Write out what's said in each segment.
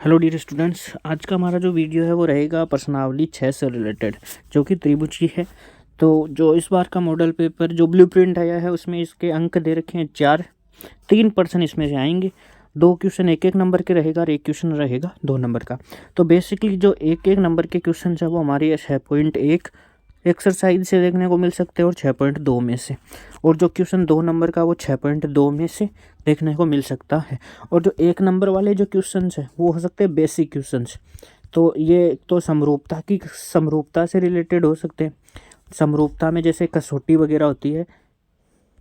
Hello dear students, आज का हमारा जो वीडियो है वो रहेगा प्रश्नावली 6 से रिलेटेड, जो कि त्रिभुज की है। तो जो इस बार का मॉडल पेपर जो ब्लूप्रिंट आया है उसमें इसके अंक दे रखे हैं 4। 3% इसमें से आएंगे। 2 क्वेश्चन 1-1 नंबर के रहेगा और 1 क्वेश्चन रहेगा 2 नंबर का। तो बेसिकली जो 1-1 नंबर के क्वेश्चन है वो हमारे 6.1 एक्सरसाइज से देखने को मिल सकते हैं और 6.2 में से, और जो क्वेश्चन 2 नंबर का वो 6.2 में से देखने को मिल सकता है। और जो 1 नंबर वाले जो क्वेश्चन है वो हो सकते हैं बेसिक क्वेश्चन। तो ये तो समरूपता से रिलेटेड हो सकते हैं। समरूपता में जैसे कसौटी वगैरह होती है,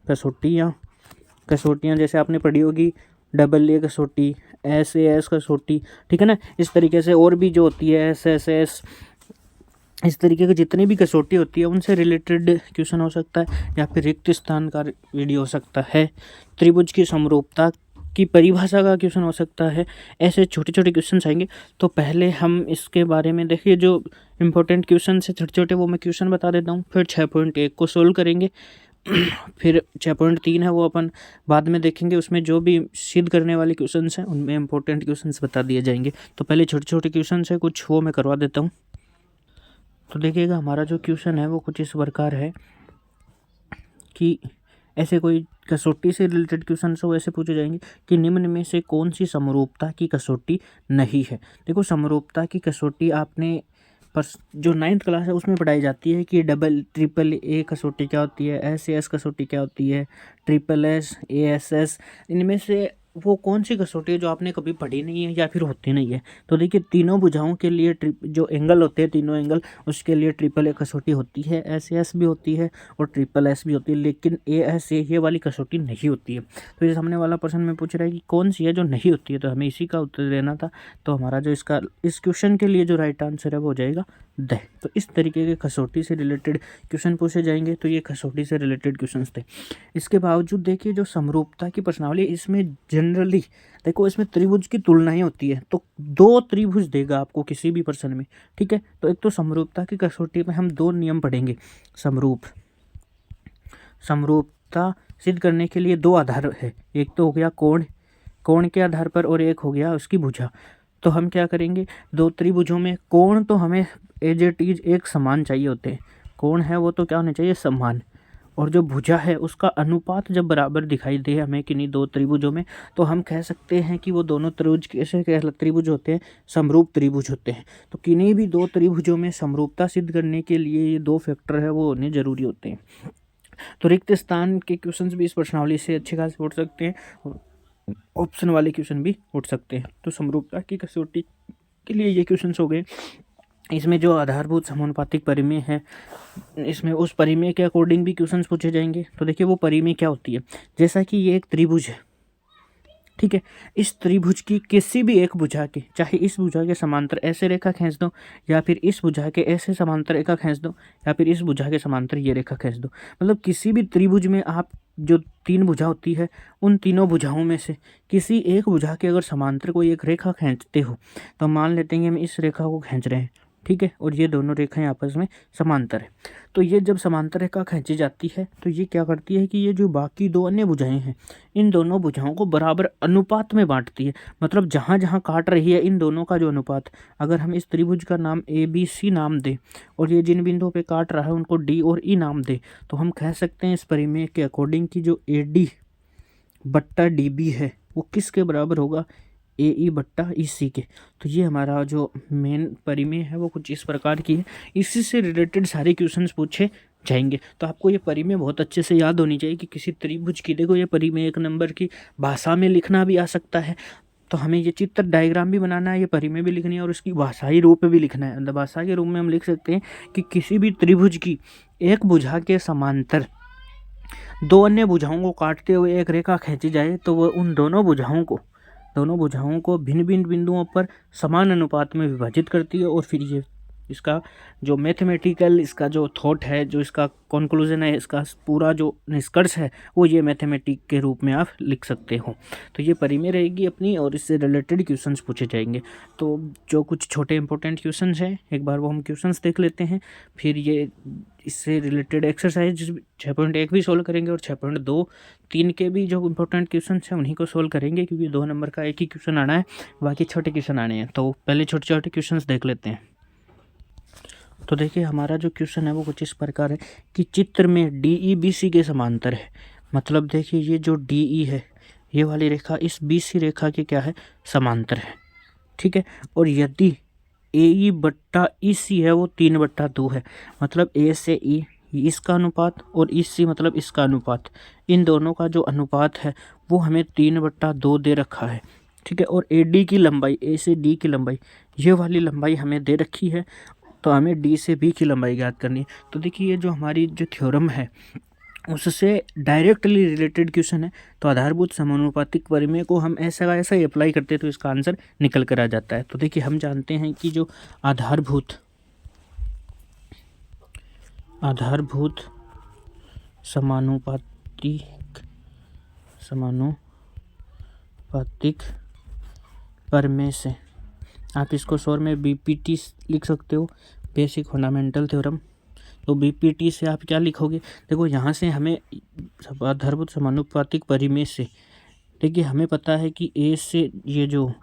कसौटियाँ जैसे आपने पढ़ी होगी, AA कसौटी, SAS कसौटी, ठीक है ना। इस तरीके से और भी जो होती है SSS, इस तरीके की जितनी भी कसौटी होती है उनसे रिलेटेड क्वेश्चन हो सकता है, या फिर रिक्त स्थान का वीडियो हो सकता है। त्रिभुज की समरूपता की परिभाषा का क्वेश्चन हो सकता है। ऐसे छोटे छोटे क्वेश्चन आएंगे। तो पहले हम इसके बारे में देखिए, जो इम्पोर्टेंट क्वेश्चन है छोटे छोटे वो मैं क्वेश्चन बता देता हूँ। फिर 6.1 को सोल्व करेंगे। फिर 6.3 है वो अपन बाद में देखेंगे। उसमें जो भी सिद्ध करने वाले क्वेश्चन हैं उनमें इंपॉर्टेंट क्वेश्चन बता दिए जाएंगे। तो पहले छोटे छोटे क्वेश्चन है कुछ, वो मैं करवा देता हूँ। तो देखिएगा, हमारा जो क्वेश्चन है वो कुछ इस प्रकार है कि ऐसे कोई कसौटी से रिलेटेड क्वेश्चन हो ऐसे पूछे जाएंगे कि निम्न में से कौन सी समरूपता की कसौटी नहीं है। देखो, समरूपता की कसौटी आपने जो 9th क्लास है उसमें पढ़ाई जाती है कि AAA कसौटी क्या होती है, SAS कसौटी क्या होती है, SSS, ASS, इनमें से वो कौन सी कसौटी है जो आपने कभी पढ़ी नहीं है या फिर होती नहीं है। तो देखिए, तीनों भुजाओं के लिए जो एंगल होते हैं, तीनों एंगल, उसके लिए AAA कसौटी होती है, SAS भी होती है और SSS भी होती है, लेकिन ASA ये वाली कसौटी नहीं होती है। तो ये सामने वाला प्रश्न में पूछ रहा है कि कौन सी है जो नहीं होती है, तो हमें इसी का उत्तर देना था। तो हमारा जो इस क्वेश्चन के लिए जो राइट आंसर है वो हो जाएगा द। तो इस तरीके के कसौटी से रिलेटेड क्वेश्चन पूछे जाएंगे। तो ये कसौटी से रिलेटेड क्वेश्चन थे। इसके बावजूद देखिए, जो समरूपता की प्रश्नावली, इसमें जनरली देखो इसमें त्रिभुज की तुलनाएं होती है। तो 2 त्रिभुज देगा आपको किसी भी प्रश्न में, ठीक है। तो एक तो समरूपता की कसौटी में हम 2 नियम पढ़ेंगे। समरूपता सिद्ध करने के लिए 2 आधार है। एक तो हो गया कोण के आधार पर, और एक हो गया उसकी भुजा। तो हम क्या करेंगे, 2 त्रिभुजों में कोण तो हमें एज इट इज एक समान चाहिए होते हैं। कोण है वो तो क्या होने चाहिए, समान। और जो भुजा है उसका अनुपात जब बराबर दिखाई दे हमें किन्हीं 2 त्रिभुजों में, तो हम कह सकते हैं कि वो दोनों त्रिभुज कैसे त्रिभुज होते हैं, समरूप त्रिभुज होते हैं। तो किन्हीं भी 2 त्रिभुजों में समरूपता सिद्ध करने के लिए ये 2 फैक्टर है वो होने जरूरी होते हैं। तो रिक्त स्थान के क्वेश्चंस भी इस प्रश्नावली से अच्छे खासे उठ सकते हैं, ऑप्शन वाले क्वेश्चन भी उठ सकते हैं। तो समरूपता की कसौटी के लिए ये क्वेश्चन हो गए। इसमें जो आधारभूत समानुपातिक परिमेय है, इसमें उस परिमेय के अकॉर्डिंग भी क्वेश्चंस पूछे जाएंगे। तो देखिए, वो परिमेय क्या होती है, जैसा कि ये एक त्रिभुज है, ठीक है। इस त्रिभुज की किसी भी एक भुजा के, चाहे इस भुजा के समांतर ऐसे रेखा खींच दो, या फिर इस भुजा के ऐसे समांतर रेखा खींच दो, या फिर इस भुजा के समांतर ये रेखा खींच दो, मतलब किसी भी त्रिभुज में आप जो 3 भुजा होती है उन तीनों भुजाओं में से किसी एक भुजा के अगर समांतर कोई एक रेखा खींचते हो, तो मान लेते हैं कि हम इस रेखा को खींच रहे हैं, ठीक है, और ये दोनों रेखाएं आपस में समांतर है। तो ये जब समांतर रेखा खींची जाती है तो ये क्या करती है कि ये जो बाकी 2 अन्य भुजाएं हैं, इन दोनों भुजाओं को बराबर अनुपात में बांटती है। मतलब जहाँ जहाँ काट रही है इन दोनों का जो अनुपात, अगर हम इस त्रिभुज का नाम ABC नाम दें और ये जिन बिंदुओं पे काट रहा है उनको D और E नाम दें, तो हम कह सकते हैं इस परिमेय के अकॉर्डिंग की जो AD बट्टा DB है वो किसके बराबर होगा, AE बट्टा EC के। तो ये हमारा जो मेन परिमेय है वो कुछ इस प्रकार की है। इसी से रिलेटेड सारे क्वेश्चंस पूछे जाएंगे। तो आपको ये परिमेय बहुत अच्छे से याद होनी चाहिए कि किसी त्रिभुज की, देखो ये परिमेय 1 नंबर की भाषा में लिखना भी आ सकता है। तो हमें ये चित्र डायग्राम भी बनाना है, ये परिमेय भी लिखनी है और उसकी भाषाई रूप भी लिखना है। मतलब भाषा के रूप में हम लिख सकते हैं कि किसी भी त्रिभुज की एक भुजा के समांतर 2 अन्य भुजाओं को काटते हुए एक रेखा खींची जाए, तो वह उन दोनों भुजाओं को भिन्न भिन्न बिंदुओं पर समान अनुपात में विभाजित करती है, और फिर ये इसका जो मैथमेटिकल इसका जो थॉट है, जो इसका कंक्लूजन है, इसका पूरा जो निष्कर्ष है वो ये मैथमेटिक के रूप में आप लिख सकते हो। तो ये परी में रहेगी अपनी और इससे रिलेटेड क्वेश्चंस पूछे जाएंगे। तो जो कुछ छोटे इंपॉर्टेंट क्वेश्चंस हैं एक बार वो हम क्वेश्चंस देख लेते हैं, फिर ये इससे रिलेटेड एक्सरसाइज 6.1 भी सोल्व करेंगे और 6.2 3 के भी जो इंपॉर्टेंट क्वेश्चन हैं उन्हीं को सोल्व करेंगे, क्योंकि 2 नंबर का एक ही क्वेश्चन आना है, बाकी छोटे क्वेश्चन आने हैं। तो पहले छोटे छोटे क्वेश्चन देख लेते हैं। तो देखिए हमारा जो क्वेश्चन है वो कुछ इस प्रकार है कि चित्र में DE BC के समांतर है। मतलब देखिए ये जो DE है ये वाली रेखा इस BC रेखा के क्या है, समांतर है। ठीक है, और यदि AE बट्टा EC है वो 3/2 है। मतलब A से E इसका अनुपात और EC मतलब इसका अनुपात, इन दोनों का जो अनुपात है वो हमें 3/2 दे रखा है। ठीक है, और AD की लंबाई, A से D की लंबाई, ये वाली लंबाई हमें दे रखी है, तो हमें D से B की लंबाई ज्ञात करनी है। तो देखिए ये जो हमारी जो थ्योरम है उससे डायरेक्टली रिलेटेड क्वेश्चन है, तो आधारभूत समानुपातिक परिमेय को हम ऐसा का ऐसा ही अप्लाई करते हैं तो इसका आंसर निकल कर आ जाता है। तो देखिए हम जानते हैं कि जो आधारभूत समानुपातिक परिमेय से, आप इसको शॉर्ट में BPT लिख सकते हो, बेसिक फंडामेंटल थ्योरम। तो BPT से आप क्या लिखोगे, देखो यहाँ से हमें आधारभूत समानुपातिक परिमेय से, देखिए हमें पता है कि A से ये जो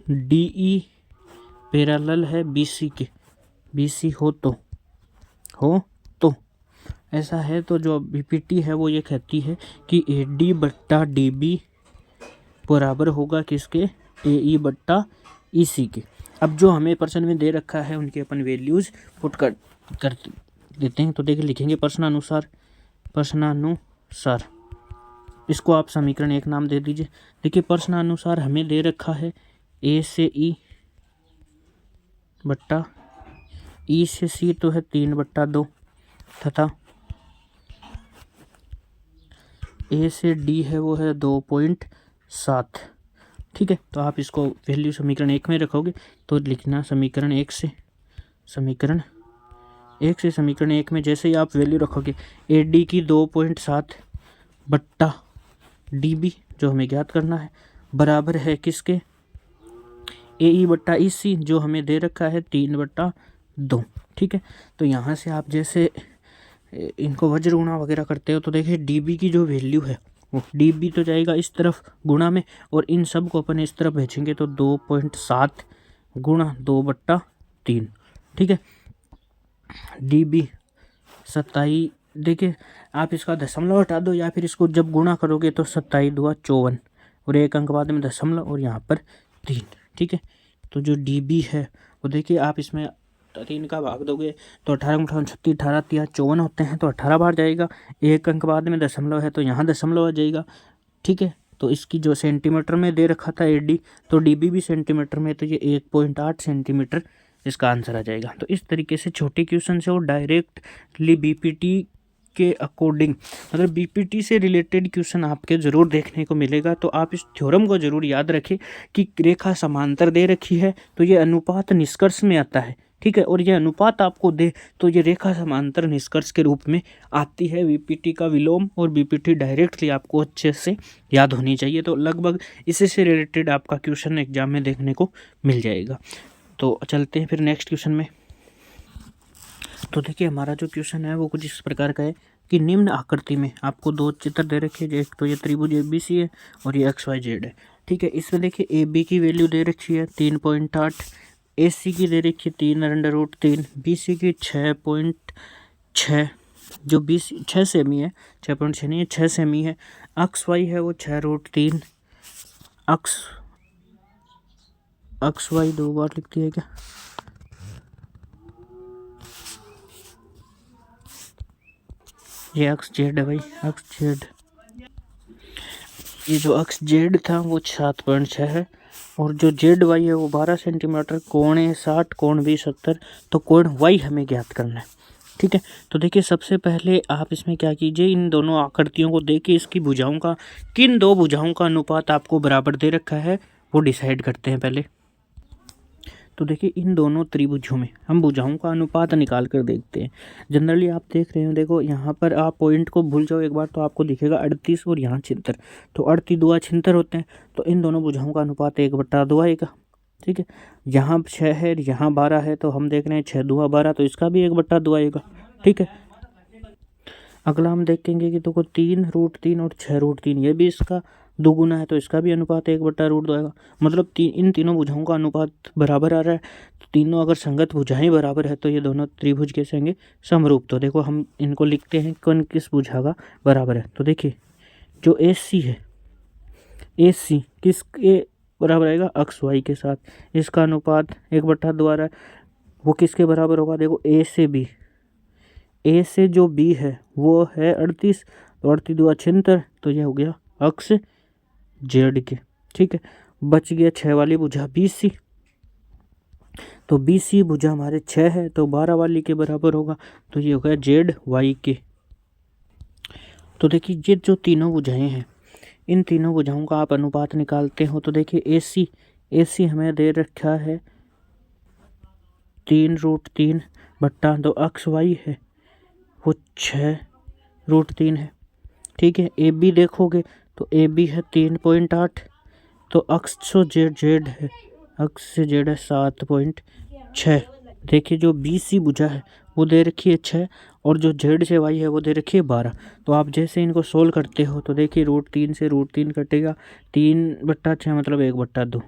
DE पैरेलल है BC के, BC हो तो ऐसा है, तो जो BPT है वो ये कहती है कि AD बट्टा DB बराबर होगा किसके, AE बट्टा EC के। अब जो हमें प्रश्न में दे रखा है उनके अपन वैल्यूज़ पुट कर देते हैं। तो देखिए लिखेंगे प्रश्नानुसार, इसको आप समीकरण 1 नाम दे दीजिए। देखिए प्रश्नानुसार हमें दे रखा है A से E बट्टा E से C तो है 3/2 तथा A से D है वो है 2.7। ठीक है, तो आप इसको वैल्यू समीकरण 1 में रखोगे तो लिखना समीकरण 1 से समीकरण 1 में जैसे ही आप वैल्यू रखोगे AD की 2.7 बट्टा DB जो हमें ज्ञात करना है बराबर है किसके, AE बट्टा EC जो हमें दे रखा है 3/2। ठीक है, तो यहाँ से आप जैसे इनको वज्र गुणा वगैरह करते हो तो देखिए DB की जो वैल्यू है वो DB तो जाएगा इस तरफ गुणा में और इन सब को अपन इस तरफ भेजेंगे तो 2.7 गुणा 2/3। ठीक है, DB 27, देखिए आप इसका दशमलव हटा दो या फिर इसको जब गुणा करोगे तो 27 दूना 54 और एक अंक बाद में दशमलव और यहाँ पर 3। ठीक है, तो जो DB है वो देखिए आप इसमें 3 का भाग दोगे तो 18 36 18 3 54 होते हैं, तो 18 बार जाएगा, एक अंक बाद में दशमलव है तो यहाँ दशमलव आ जाएगा। ठीक है, तो इसकी जो सेंटीमीटर में दे रखा था AD, तो DB भी सेंटीमीटर में, तो ये 1.8 सेंटीमीटर इसका आंसर आ जाएगा। तो इस तरीके से छोटे क्वेश्चन से वो डायरेक्टली BPT के अकॉर्डिंग, मतलब BPT से रिलेटेड क्वेश्चन आपके ज़रूर देखने को मिलेगा। तो आप इस थ्योरम को ज़रूर याद रखें कि रेखा समांतर दे रखी है तो ये अनुपात निष्कर्ष में आता है। ठीक है, और ये अनुपात आपको दे तो ये रेखा समांतर निष्कर्ष के रूप में आती है। BPT का विलोम और BPT डायरेक्टली आपको अच्छे से याद होनी चाहिए। तो लगभग इसी से रिलेटेड आपका क्वेश्चन एग्जाम में देखने को मिल जाएगा। तो चलते हैं फिर नेक्स्ट क्वेश्चन में। तो देखिए हमारा जो क्वेश्चन है वो कुछ इस प्रकार का है कि निम्न आकृति में आपको 2 चित्र दे रखे हैं, एक तो ये त्रिभुज ABC है और ये XYZ है। ठीक है, इसमें देखिए AB की वैल्यू दे रखी है 3.8, AC की दे रखी है 3/√3, BC की 6.6, जो 6 सेमी है, 6.6 नहीं है 6 सेमी है, XY है वो 6√3, XY 2 बार लिखती है क्या, ये XZ है भाई, XZ, ये जो XZ था वो 7.6 है और जो ZY है वो 12 सेंटीमीटर, कोण है 60, कोण भी 70, तो कोण Y हमें ज्ञात करना है। ठीक है, तो देखिए सबसे पहले आप इसमें क्या कीजिए, इन दोनों आकृतियों को देखिए इसकी भुजाओं का, किन 2 भुजाओं का अनुपात आपको बराबर दे रखा है वो डिसाइड करते हैं पहले। तो देखिए इन दोनों त्रिभुजों में हम भुजाओं का अनुपात निकाल कर देखते हैं। जनरली आप देख रहे हो, देखो यहाँ पर आप पॉइंट को भूल जाओ एक बार तो आपको दिखेगा 38 और यहाँ 76, तो 38 दुआ 76 होते हैं, तो इन दोनों भुजाओं का अनुपात 1/2 आएगा। ठीक है, यहाँ 6 है, यहाँ 12 है, तो हम देख रहे हैं 6 दुआ 12, तो इसका भी 1/2 आएगा। ठीक है, अगला हम देखेंगे कि देखो 3√3 और 6√3, ये भी इसका दोगुना है, तो इसका भी अनुपात 1/√2 आएगा। मतलब इन तीनों भुजाओं का अनुपात बराबर आ रहा है। तो तीनों अगर संगत भुजाएं बराबर है तो ये दोनों त्रिभुज कैसे होंगे, समरूप। तो देखो हम इनको लिखते हैं कौन किस भुजा का बराबर है। तो देखिए जो AC है, AC किसके बराबर आएगा, अक्ष वाई के साथ, इसका अनुपात 1/2 आ रहा है। वो किसके बराबर होगा, देखो A से B, A से जो B है वो है 38, तो 38 दुआ 76, तो ये हो गया अक्ष जेड के। ठीक है, बच गया 6 वाली भुजा BC, तो BC भुजा हमारे 6 है, तो 12 वाली के बराबर होगा, तो ये हो गया ZY के। तो देखिए ये जो तीनों भुजाएं हैं, इन तीनों भुजाओं का आप अनुपात निकालते हो। तो देखिए AC हमें दे रखा है 3√3 बट्टा, तो अक्ष Y है वो 6√3 है। ठीक है, AB देखोगे तो AB है 3.8, तो अक्ष जो जेड है, अक्ष से जेड है 7.6। देखिए जो BC भुजा है वो दे रखी है 6, और जो जेड से वाई है वो दे रखी है 12। तो आप जैसे इनको सोल्व करते हो तो देखिए √3 से √3 कटेगा, 3/6 मतलब 1/2,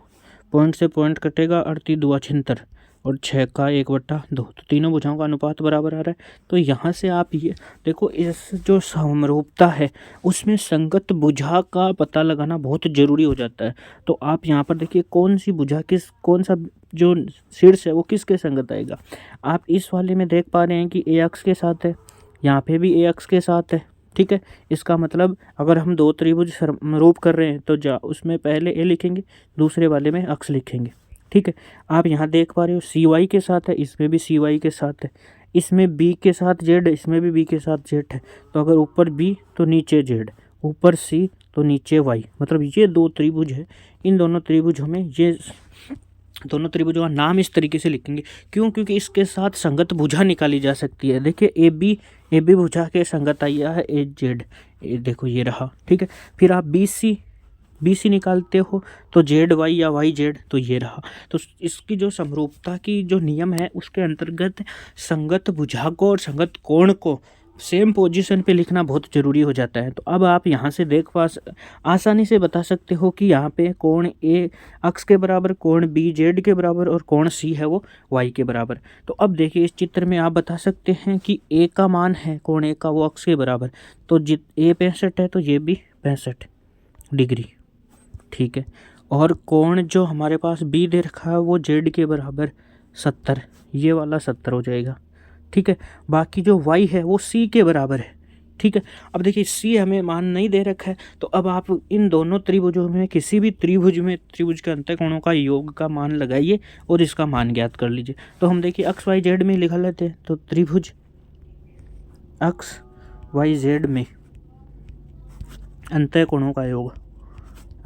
पॉइंट से पॉइंट कटेगा, 38 दुआ 76 और 6 का 1/2, तो तीनों भुजाओं का अनुपात बराबर आ रहा है। तो यहाँ से आप ये देखो, इस जो समरूपता है उसमें संगत भुजा का पता लगाना बहुत ज़रूरी हो जाता है। तो आप यहाँ पर देखिए कौन सी भुजा कौन सा जो शीर्ष है वो किसके संगत आएगा। आप इस वाले में देख पा रहे हैं कि A अक्ष के साथ है, यहाँ पे भी A अक्ष के साथ है। ठीक है, इसका मतलब अगर हम दो त्रिभुज समरूप कर रहे हैं तो उसमें पहले A लिखेंगे, दूसरे वाले में अक्ष लिखेंगे। ठीक है, आप यहाँ देख पा रहे हो CY के साथ है, इसमें भी CY के साथ है, इसमें B के साथ Z है, इसमें भी B के साथ Z है। तो अगर ऊपर B तो नीचे Z, ऊपर C तो नीचे Y, मतलब ये दो त्रिभुज है। इन दोनों त्रिभुजों में ये दोनों त्रिभुजों का नाम इस तरीके से लिखेंगे। क्यों, क्योंकि इसके साथ संगत भुजा निकाली जा सकती है। देखिए AB भुजा के संगत आया है AZ, देखो ये रहा। ठीक है, फिर आप BC निकालते हो तो ZY या YZ, तो ये रहा। तो इसकी जो समरूपता की जो नियम है उसके अंतर्गत संगत भुजा को और संगत कोण को सेम पोजीशन पे लिखना बहुत ज़रूरी हो जाता है। तो अब आप यहाँ से आसानी से बता सकते हो कि यहाँ पे कोण A अक्ष के बराबर, कोण B Z के बराबर और कोण C है वो Y के बराबर। तो अब देखिए इस चित्र में आप बता सकते हैं कि A का मान है कोण A का वो अक्ष के बराबर, तो A 65 है तो ये भी 65 डिग्री। ठीक है, और कोण जो हमारे पास B दे रखा है वो Z के बराबर 70, ये वाला 70 हो जाएगा। ठीक है, बाकी जो Y है वो C के बराबर है। ठीक है, अब देखिए C हमें मान नहीं दे रखा है, तो अब आप इन दोनों त्रिभुजों में किसी भी त्रिभुज के अंतःकोणों का योग का मान लगाइए और इसका मान ज्ञात कर लीजिए। तो हम देखिए अक्ष Y Z में लिखा लेते हैं, तो त्रिभुज अक्ष Y Z में अंतःकोणों का योग,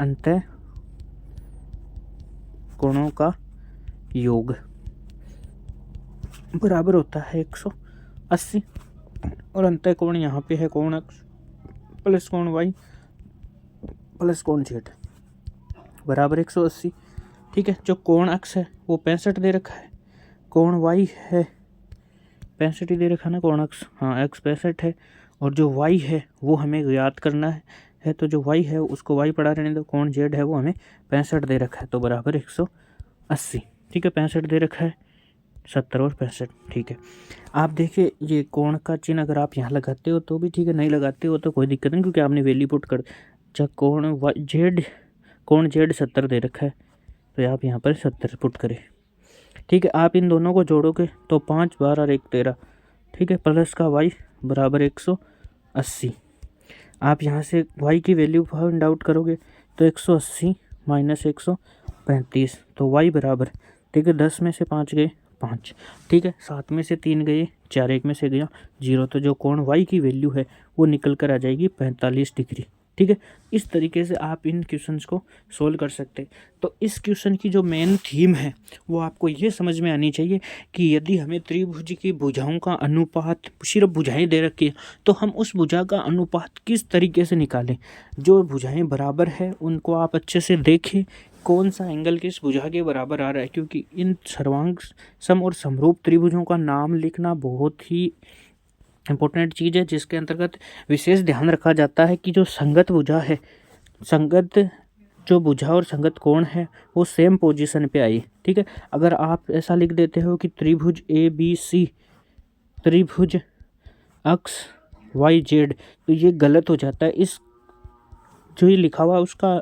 अंतःकोणों का योग बराबर होता है 180, और अंतःकोण यहाँ पे है कोण अक्ष प्लस कोण Y प्लस कोण Z बराबर 180। ठीक है, जो कोण अक्ष है वो 65 दे रखा है, कोण Y है 65 ही दे रखा ना कोण अक्ष, हाँ x 65 है, और जो Y है वो हमें ज्ञात करना है, तो जो Y है उसको Y पढ़ा रहने दो, कोण Z है वो हमें 65 दे रखा है, तो बराबर 180। ठीक है, 65 दे रखा है, 70 और 65। ठीक है, आप देखिए ये कोण का चिन्ह अगर आप यहाँ लगाते हो तो भी ठीक है, नहीं लगाते हो तो कोई दिक्कत नहीं, क्योंकि आपने वैल्यू पुट कर। अच्छा, कोण Z 70 दे रखा है, तो आप यहाँ पर 70 पुट करें। ठीक है, आप इन दोनों को जोड़ोगे तो 5 12 और 1 13। ठीक है, प्लस का Y बराबर 180। आप यहाँ से Y की वैल्यू फाइंड आउट करोगे तो 180 माइनस 135, तो Y बराबर, ठीक है, 10 में से 5 गए 5, ठीक है, 7 में से 3 गए 4, 1 में से गया 0, तो जो कोण Y की वैल्यू है वो निकल कर आ जाएगी 45 डिग्री। ठीक है, इस तरीके से आप इन क्वेश्चंस को सोल्व कर सकते हैं। तो इस क्वेश्चन की जो मेन थीम है वो आपको ये समझ में आनी चाहिए कि यदि हमें त्रिभुज की भुजाओं का अनुपात, सिर्फ भुजाएं दे रखी है, तो हम उस भुजा का अनुपात किस तरीके से निकालें। जो भुजाएं बराबर है उनको आप अच्छे से देखें, कौन सा एंगल किस भुजा के बराबर आ रहा है, क्योंकि इन सर्वांग सम और समरूप त्रिभुजों का नाम लिखना बहुत ही इम्पोर्टेंट चीज़ है, जिसके अंतर्गत विशेष ध्यान रखा जाता है कि जो संगत भुजा है, संगत जो भुजा और संगत कोण है वो सेम पोजीशन पे आई। ठीक है, अगर आप ऐसा लिख देते हो कि त्रिभुज ABC, त्रिभुज अक्ष YZ, तो ये गलत हो जाता है। इस जो ये लिखा हुआ उसका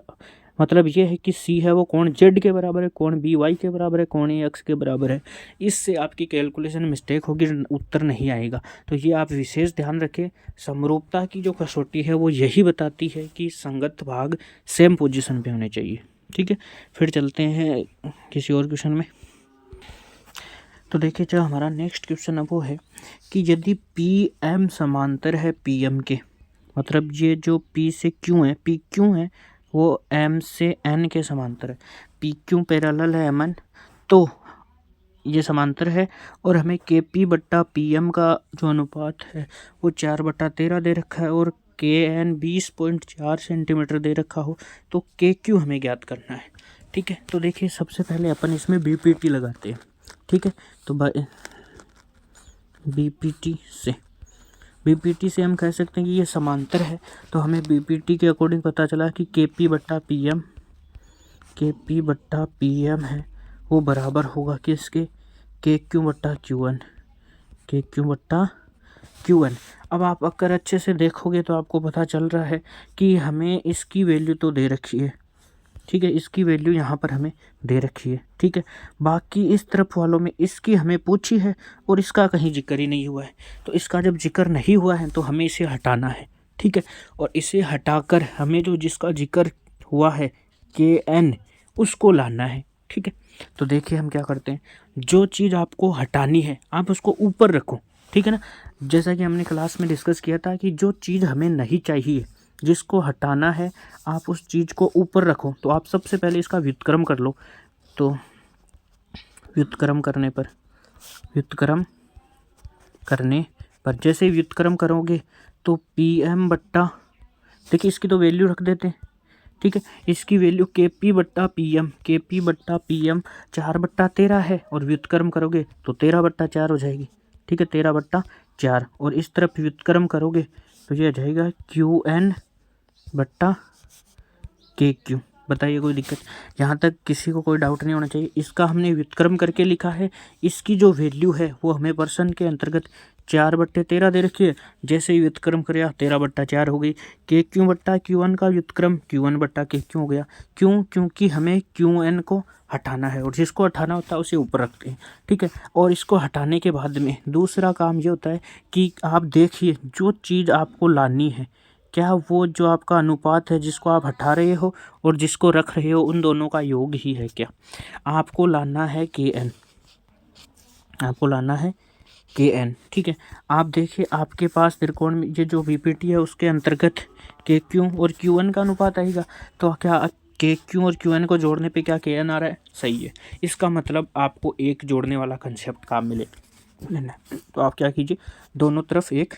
मतलब ये है कि C है वो कोण Z के बराबर है, कोण B Y के बराबर है, कोण A अक्ष के बराबर है। इससे आपकी कैलकुलेशन मिस्टेक होगी, उत्तर नहीं आएगा। तो ये आप विशेष ध्यान रखें। समरूपता की जो कसौटी है वो यही बताती है कि संगत भाग सेम पोजीशन पे होने चाहिए। ठीक है, फिर चलते हैं किसी और क्वेश्चन में। तो देखिए, जो हमारा नेक्स्ट क्वेश्चन है वो है कि यदि PM समांतर है PM के, मतलब ये जो P से Q है, PQ है वो M से N के समांतर है, PQ पैरेलल है MN, तो ये समांतर है और हमें KP बट्टा PM का जो अनुपात है वो 4/13 दे रखा है और KN 20.4 सेंटीमीटर दे रखा हो, तो KQ हमें ज्ञात करना है। ठीक है, तो देखिए सबसे पहले अपन इसमें BPT लगाते हैं। ठीक है, तो BPT से हम कह सकते हैं कि ये समांतर है, तो हमें BPT के अकॉर्डिंग पता चला कि KP बट्टा PM है वो बराबर होगा किसके, KQ बट्टा QN। अब आप अगर अच्छे से देखोगे तो आपको पता चल रहा है कि हमें इसकी वैल्यू तो दे रखी है। ठीक है, इसकी वैल्यू यहाँ पर हमें दे रखी है। ठीक है, बाकी इस तरफ वालों में इसकी हमें पूछी है और इसका कहीं जिक्र ही नहीं हुआ है। तो इसका जब जिक्र नहीं हुआ है तो हमें इसे हटाना है। ठीक है, और इसे हटाकर हमें जो जिसका जिक्र हुआ है KN उसको लाना है। ठीक है, तो देखिए हम क्या करते हैं, जो चीज़ आपको हटानी है आप उसको ऊपर रखो। ठीक है ना, जैसा कि हमने क्लास में डिस्कस किया था कि जो चीज़ हमें नहीं चाहिए, जिसको हटाना है, आप उस चीज़ को ऊपर रखो। तो आप सबसे पहले इसका व्युत्क्रम कर लो। तो व्युत्क्रम करने पर जैसे व्युत्क्रम करोगे तो PM बट्टा, देखिए इसकी तो वैल्यू रख देते हैं। ठीक है, इसकी वैल्यू KP बट्टा PM 4/13 है और व्युत्क्रम करोगे तो 13/4 हो जाएगी। ठीक है, 13/4, और इस तरफ व्युत्क्रम करोगे तो ये आ जाएगा QN बट्टा KQ। बताइए कोई दिक्कत, यहाँ तक किसी को कोई डाउट नहीं होना चाहिए। इसका हमने व्युत्क्रम करके लिखा है, इसकी जो वैल्यू है वो हमें पर्सन के अंतर्गत 4/13 दे रखी है। जैसे ही व्युत्क्रम करेगा 13/4 हो गई। KQ बट्टा QN का व्युत्क्रम QN बट्टा KQ हो गया। क्यों? क्योंकि हमें QN को हटाना है और जिसको हटाना होता है उसे ऊपर रखते हैं। ठीक है, और इसको हटाने के बाद में दूसरा काम ये होता है कि आप देखिए जो चीज़ आपको लानी है, क्या वो जो आपका अनुपात है जिसको आप हटा रहे हो और जिसको रख रहे हो उन दोनों का योग ही है क्या। आपको लाना है KN, ठीक है। आप देखिए आपके पास त्रिकोण में ये जो BPT है उसके अंतर्गत KQ और QN का अनुपात आएगा, तो क्या KQ और QN को जोड़ने पे क्या KN आ रहा है, सही है। इसका मतलब आपको एक जोड़ने वाला कंसेप्ट काम मिले लेना, तो आप क्या कीजिए, दोनों तरफ एक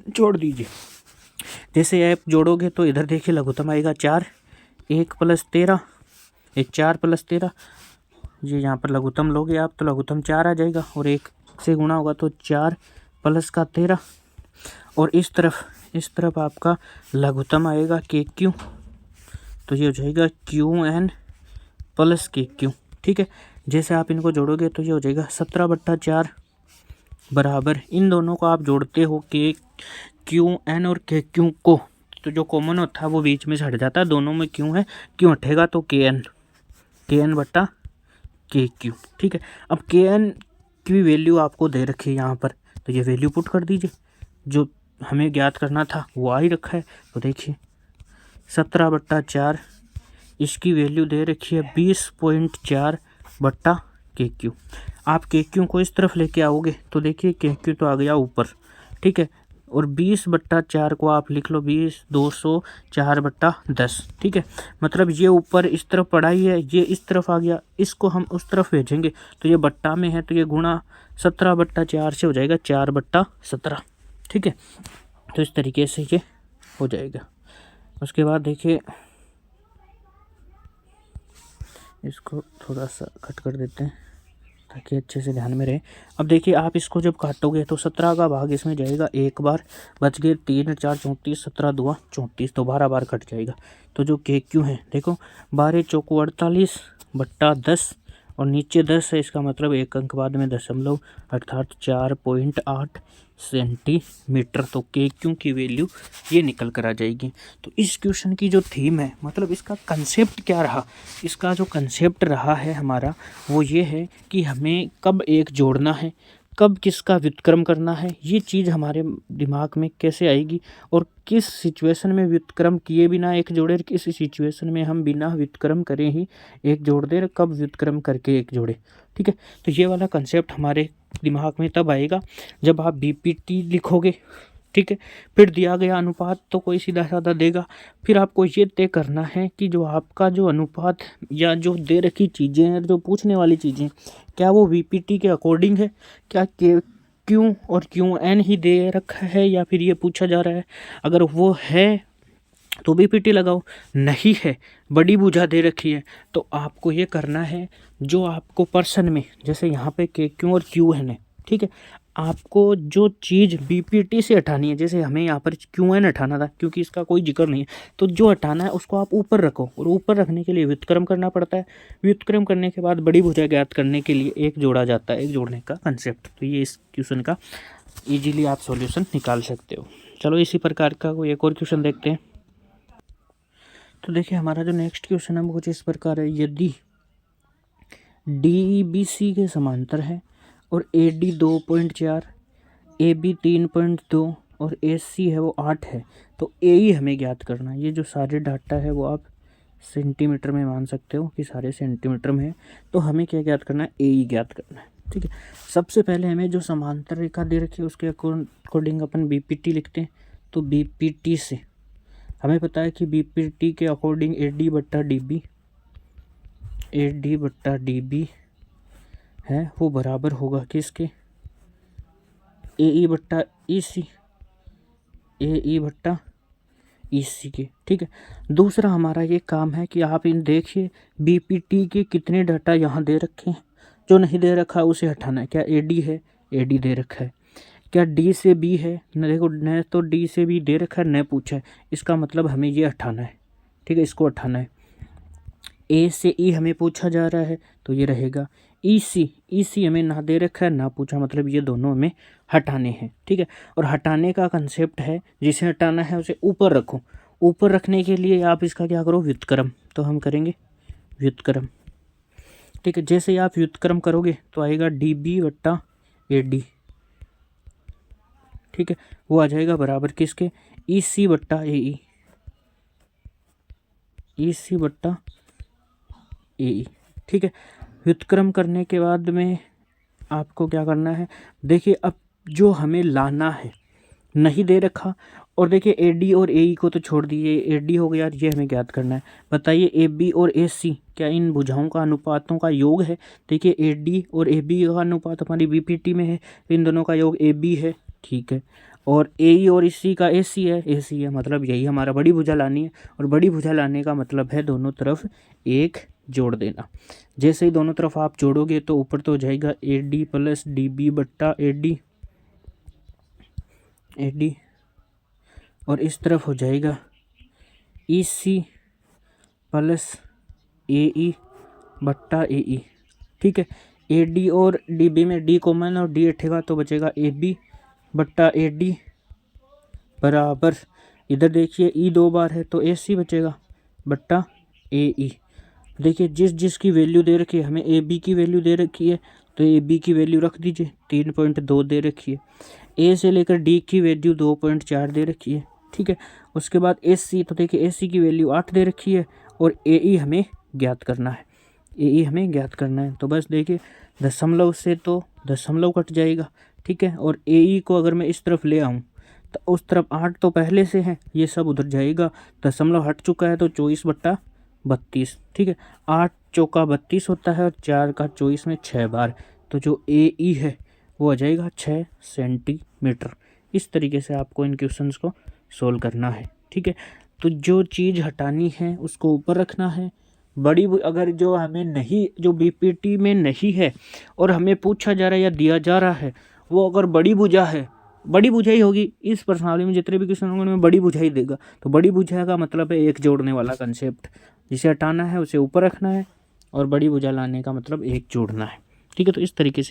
जोड़ दीजिए। जैसे आप जोड़ोगे तो इधर देखिए लघुत्तम आएगा 4, 1 + 13, 4 + 13, ये यहाँ पर लघुत्तम लोगे आप तो लघुत्तम 4 आ जाएगा और 1 से गुणा होगा तो 4 + 13, और इस तरफ आपका लघुत्तम आएगा KQ, तो ये हो जाएगा QN + KQ। ठीक है, जैसे आप इनको जोड़ोगे तो ये हो जाएगा 17/4 बराबर, इन दोनों को आप जोड़ते हो QN और KQ को, तो जो कॉमन होता है वो बीच में से हट जाता है, दोनों में Q है, Q हटेगा तो KN बट्टा KQ। ठीक है, अब KN की वैल्यू आपको दे रखी है यहाँ पर, तो ये वैल्यू पुट कर दीजिए, जो हमें ज्ञात करना था वो आ ही रखा है। तो देखिए 17/4, इसकी वैल्यू दे रखी है 20.4 बट्टा KQ। आप KQ को इस तरफ लेके आओगे तो देखिए KQ तो आ गया ऊपर। ठीक है, और 20/4 को आप लिख लो 204/10, ठीक है। मतलब ये ऊपर इस तरफ पड़ा ही है, ये इस तरफ आ गया, इसको हम उस तरफ भेजेंगे तो ये बट्टा में है तो ये गुणा 17/4 से हो जाएगा 4/17, ठीक है। तो इस तरीके से ये हो जाएगा। उसके बाद देखिए इसको थोड़ा सा कट कर देते हैं ताकि अच्छे से ध्यान में रहे। अब देखिए आप इसको जब काटोगे तो 17 का भाग इसमें जाएगा एक बार, बच गए 3 4 34, 17 2 34, तो 12 बार कट जाएगा। तो जो के क्यू है देखो 12 चौको 48/10 और नीचे 10 है, इसका मतलब एक अंक बाद में दशमलव अर्थात 4.8 सेंटीमीटर। तो के क्यू की वैल्यू ये निकल कर आ जाएगी। तो इस क्वेश्चन की जो थीम है, मतलब इसका कंसेप्ट क्या रहा, इसका जो कंसेप्ट रहा है हमारा वो ये है कि हमें कब एक जोड़ना है, कब किसका व्युत्क्रम करना है, ये चीज़ हमारे दिमाग में कैसे आएगी और किस सिचुएशन में व्युत्क्रम किए बिना एक जोड़े, किस सिचुएशन में हम बिना व्युत्क्रम करे ही एक जोड़ दे, कब व्युत्क्रम करके एक जोड़े, ठीक है। तो ये वाला कंसेप्ट हमारे दिमाग में तब आएगा जब आप बीपीटी लिखोगे, ठीक है। फिर दिया गया अनुपात तो कोई सीधा साधा देगा, फिर आपको ये तय करना है कि जो आपका जो अनुपात या जो दे रखी चीज़ें हैं, जो पूछने वाली चीज़ें, क्या वो वीपीटी के अकॉर्डिंग है, क्या के क्यू और क्यू एन ही दे रखा है या फिर ये पूछा जा रहा है। अगर वो है तो बीपीटी लगाओ, नहीं है बड़ी भुजा दे रखी है तो आपको ये करना है जो आपको पर्सन में, जैसे यहाँ पे के क्यू और क्यू है, ठीक है, आपको जो चीज़ बीपीटी से हटानी है, जैसे हमें यहाँ पर क्यू एन हटाना था क्योंकि इसका कोई जिक्र नहीं है, तो जो हटाना है उसको आप ऊपर रखो, और ऊपर रखने के लिए व्युत्क्रम करना पड़ता है। व्युत्क्रम करने के बाद बड़ी भुजा ज्ञात करने के लिए एक जोड़ा जाता है, एक जोड़ने का कंसेप्ट। तो ये इस क्वेश्चन का ईजिली आप सॉल्यूशन निकाल सकते हो। चलो इसी प्रकार का कोई एक और क्वेश्चन देखते हैं। तो देखिए हमारा जो नेक्स्ट क्वेश्चन है वो कुछ इस प्रकार है। यदि डी बी सी के समांतर है और ए डी 2.4, ए बी 3.2 और ए सी है वो 8 है, तो ए ई हमें ज्ञात करना है। ये जो सारे डाटा है वो आप सेंटीमीटर में मान सकते हो कि सारे सेंटीमीटर में है, तो हमें क्या ज्ञात करना है, ए ई ज्ञात करना है, ठीक है। सबसे पहले हमें जो समांतर रेखा दे रखी है उसके अकॉर्डिंग अपन बीपीटी लिखते हैं। तो बीपीटी से हमें पता है कि बीपीटी के अकॉर्डिंग ए डी बट्टा डी बी है वो बराबर होगा किसके, ए ई बट्टा ई सी के, ठीक है। दूसरा हमारा ये काम है कि आप इन देखिए बीपीटी के कितने डाटा यहाँ दे रखे हैं, जो नहीं दे रखा उसे हटाना है। क्या ए डी है, ए डी दे रखा है। क्या डी से बी है, न देखो न तो डी से बी दे रखा है न पूछा है, इसका मतलब हमें ये हटाना है, ठीक है, इसको हटाना है। ए से ई हमें पूछा जा रहा है तो ये रहेगा। ई सी हमें ना दे रखा है ना पूछा, मतलब ये दोनों हमें हटाने हैं, ठीक है। और हटाने का कंसेप्ट है जिसे हटाना है उसे ऊपर रखो। ऊपर रखने के लिए आप इसका क्या करो, व्युत्क्रम। तो हम करेंगे व्युत्क्रम, ठीक है। जैसे ही आप व्युत्क्रम करोगे तो आएगा डी बी बट्टा ए डी, ठीक है, वो आ जाएगा बराबर किसके, ई सी बट्टा ए ई, ई सी बट्टा ए ई, ठीक है। व्युत्क्रम करने के बाद में आपको क्या करना है, देखिए अब जो हमें लाना है नहीं दे रखा, और देखिए ए डी और ए ई को तो छोड़ दिए, ए डी हो गया, ये हमें ज्ञात करना है। बताइए ए बी और ए सी क्या इन भुजाओं का अनुपातों का योग है। देखिए ए डी और ए बी का अनुपात हमारी बीपीटी में है, इन दोनों का योग ए बी है, ठीक है। और ए ई और सी का ए सी है, मतलब यही हमारा बड़ी भुजा लानी है, और बड़ी भुजा लाने का मतलब है दोनों तरफ एक जोड़ देना। जैसे ही दोनों तरफ आप जोड़ोगे तो ऊपर तो हो जाएगा A D plus D B बट्टा ए डी, और इस तरफ हो जाएगा ई सी प्लस ए ई बट्टा ए ई, ठीक है। ए डी और डी बी में डी कॉमन और डी हटेगा तो बचेगा ए बी बट्टा ए डी बराबर, इधर देखिए ई 2 बार है तो ए सी बचेगा बट्टा ए ई। देखिए जिस की वैल्यू दे रखी है, हमें ए बी की वैल्यू दे रखी है तो ए बी की वैल्यू रख दीजिए, 3.2 दे रखी है। ए से लेकर डी की वैल्यू 2.4 दे रखी है, ठीक है। उसके बाद एस सी, तो देखिए एस सी की वैल्यू 8 दे रखी है, और ए ई हमें ज्ञात करना है, ए ई हमें ज्ञात करना है। तो बस देखिए दशमलव से तो दशमलव कट जाएगा, ठीक है। और ए ई को अगर मैं इस तरफ ले आऊँ तो उस तरफ 8 तो पहले से है, ये सब उधर जाएगा, दशमलव हट चुका है तो 24/32, ठीक है। 8 चौका 32 होता है और 4 का 24 में 6 बार, तो जो ए ई है वो आ जाएगा 6 सेंटीमीटर। इस तरीके से आपको इन क्वेश्चंस को सोल्व करना है, ठीक है। तो जो चीज़ हटानी है उसको ऊपर रखना है। अगर जो हमें नहीं, जो बीपीटी में नहीं है और हमें पूछा जा रहा है या दिया जा रहा है, वो अगर बड़ी भुजा है, बड़ी भुजा ही होगी, इस प्रश्नावली में जितने भी क्वेश्चन होंगे उनमें बड़ी भुजा ही देगा। तो बड़ी भुजा का मतलब है एक जोड़ने वाला कंसेप्ट, जिसे हटाना है उसे ऊपर रखना है और बड़ी भुजा लाने का मतलब एक जोड़ना है, ठीक है। तो इस तरीके से